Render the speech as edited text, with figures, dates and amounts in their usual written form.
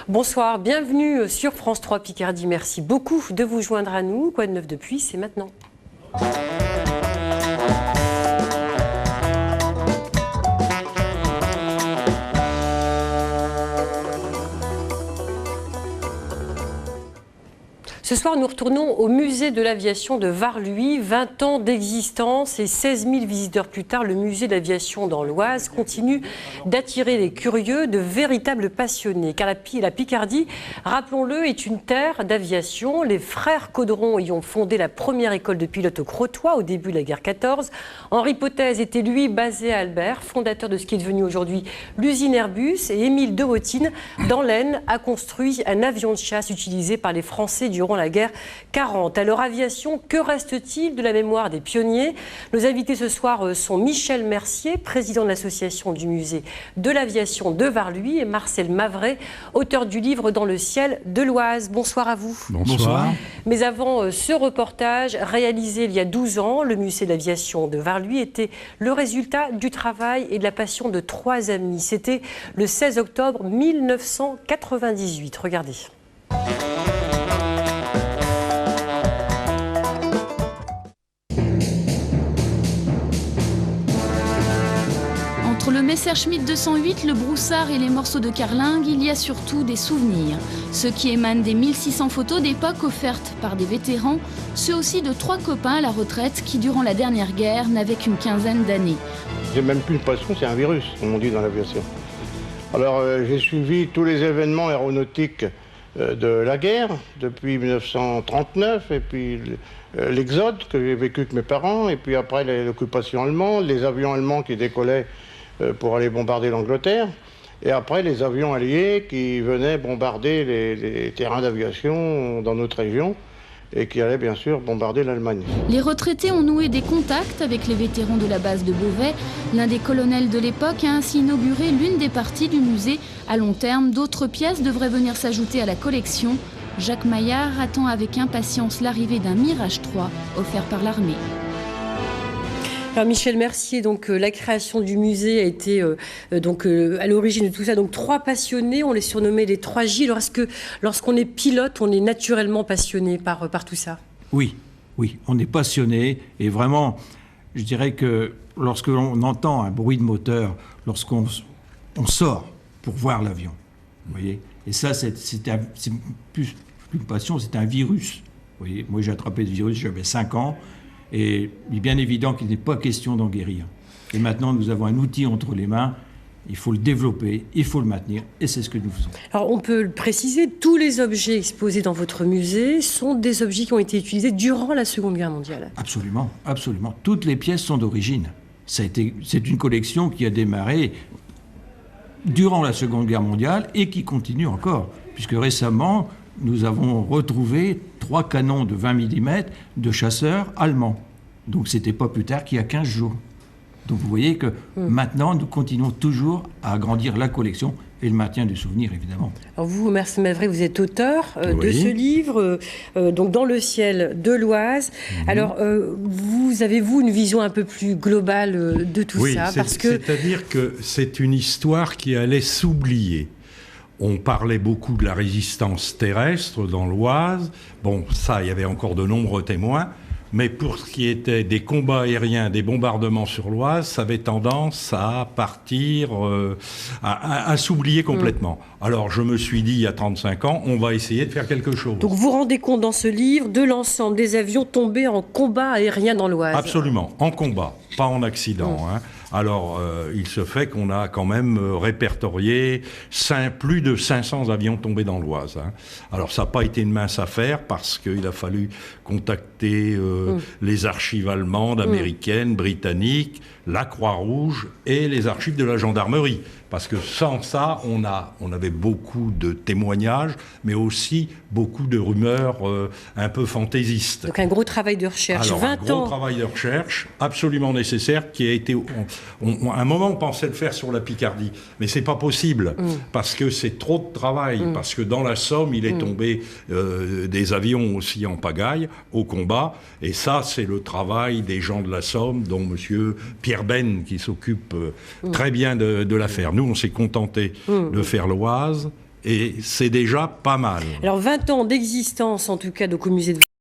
Bonsoir, bienvenue sur France 3 Picardie. Merci beaucoup de vous joindre à nous. Quoi de neuf depuis, c'est maintenant. Ce soir, nous retournons au musée de l'aviation de Varluy. 20 ans d'existence et 16 000 visiteurs plus tard, le musée de l'aviation dans l'Oise continue d'attirer les curieux, de véritables passionnés. Car la Picardie, rappelons-le, est une terre d'aviation. Les frères Caudron y ont fondé la première école de pilotes au Crotoy au début de la guerre 14. Henri Potez était lui basé à Albert, fondateur de ce qui est devenu aujourd'hui l'usine Airbus. Et Émile de Wautine, dans l'Aisne, a construit un avion de chasse utilisé par les Français durant la guerre 40. Alors aviation, que reste-t-il de la mémoire des pionniers? Nos invités ce soir sont Michel Mercier, président de l'association du musée de l'aviation de Varluy, et Marcel Mavray, auteur du livre Dans le ciel de l'Oise. Bonsoir à vous. Bonsoir. Mais avant ce reportage réalisé il y a 12 ans, le musée de l'aviation de Varluy était le résultat du travail et de la passion de 3 amis. C'était le 16 octobre 1998. Regardez. Entre le Messerschmitt 208, le Broussard et les morceaux de carlingue, il y a surtout des souvenirs. Ceux qui émanent des 1600 photos d'époque offertes par des vétérans, ceux aussi de 3 copains à la retraite qui, durant la dernière guerre, n'avaient qu'une quinzaine d'années. J'ai même plus une passion, c'est un virus, comme on dit dans l'aviation. Alors j'ai suivi tous les événements aéronautiques de la guerre, depuis 1939, et puis l'exode que j'ai vécu avec mes parents, et puis après l'occupation allemande, les avions allemands qui décollaient pour aller bombarder l'Angleterre, et après les avions alliés qui venaient bombarder les terrains d'aviation dans notre région et qui allaient bien sûr bombarder l'Allemagne. Les retraités ont noué des contacts avec les vétérans de la base de Beauvais. L'un des colonels de l'époque a ainsi inauguré l'une des parties du musée. À long terme, d'autres pièces devraient venir s'ajouter à la collection. Jacques Maillard attend avec impatience l'arrivée d'un Mirage 3 offert par l'armée. Alors Michel Mercier, donc la création du musée a été à l'origine de tout ça. Donc 3 passionnés, on les surnommait les 3J. Alors est-ce que lorsqu'on est pilote, on est naturellement passionné par tout ça? Oui, on est passionné et vraiment, je dirais que lorsque l'on entend un bruit de moteur, lorsqu'on sort pour voir l'avion, vous voyez. Et ça, c'est plus qu'une passion, c'est un virus. Vous voyez, moi j'ai attrapé ce virus, j'avais 5 ans. Et il est bien évident qu'il n'est pas question d'en guérir. Et maintenant, nous avons un outil entre les mains. Il faut le développer, il faut le maintenir, et c'est ce que nous faisons. Alors, on peut le préciser, tous les objets exposés dans votre musée sont des objets qui ont été utilisés durant la Seconde Guerre mondiale. Absolument, absolument. Toutes les pièces sont d'origine. C'est une collection qui a démarré durant la Seconde Guerre mondiale et qui continue encore, puisque récemment, nous avons retrouvé 3 canons de 20 mm de chasseurs allemands. Donc c'était pas plus tard qu'il y a 15 jours. Donc vous voyez que maintenant, nous continuons toujours à agrandir la collection et le maintien du souvenir, évidemment. Alors vous, Marcel Mavray, vous êtes auteur de ce livre, donc Dans le ciel de l'Oise. Alors, avez-vous une vision un peu plus globale de tout ça? C'est-à-dire que c'est une histoire qui allait s'oublier. On parlait beaucoup de la résistance terrestre dans l'Oise. Bon, ça, il y avait encore de nombreux témoins. Mais pour ce qui était des combats aériens, des bombardements sur l'Oise, ça avait tendance à partir, à s'oublier complètement. Alors, je me suis dit, il y a 35 ans, on va essayer de faire quelque chose. Donc, vous rendez compte dans ce livre de l'ensemble des avions tombés en combat aérien dans l'Oise? Absolument, en combat, pas en accident. Alors, il se fait qu'on a quand même répertorié plus de 500 avions tombés dans l'Oise. Alors, ça n'a pas été une mince affaire parce qu'il a fallu contacter les archives allemandes, américaines, britanniques, la Croix-Rouge et les archives de la gendarmerie. Parce que sans ça, on avait beaucoup de témoignages, mais aussi beaucoup de rumeurs un peu fantaisistes. Donc un gros travail de recherche, alors, 20 un gros travail de recherche absolument nécessaire qui a été... à un moment, on pensait le faire sur la Picardie, mais c'est pas possible, parce que c'est trop de travail, parce que dans la Somme, il est tombé des avions aussi en pagaille, au combat, et ça, c'est le travail des gens de la Somme, dont monsieur Pierre Ben, qui s'occupe très bien de l'affaire. Nous, on s'est contenté de faire l'Oise Et c'est déjà pas mal. Alors 20 ans d'existence, en tout cas, donc au musée de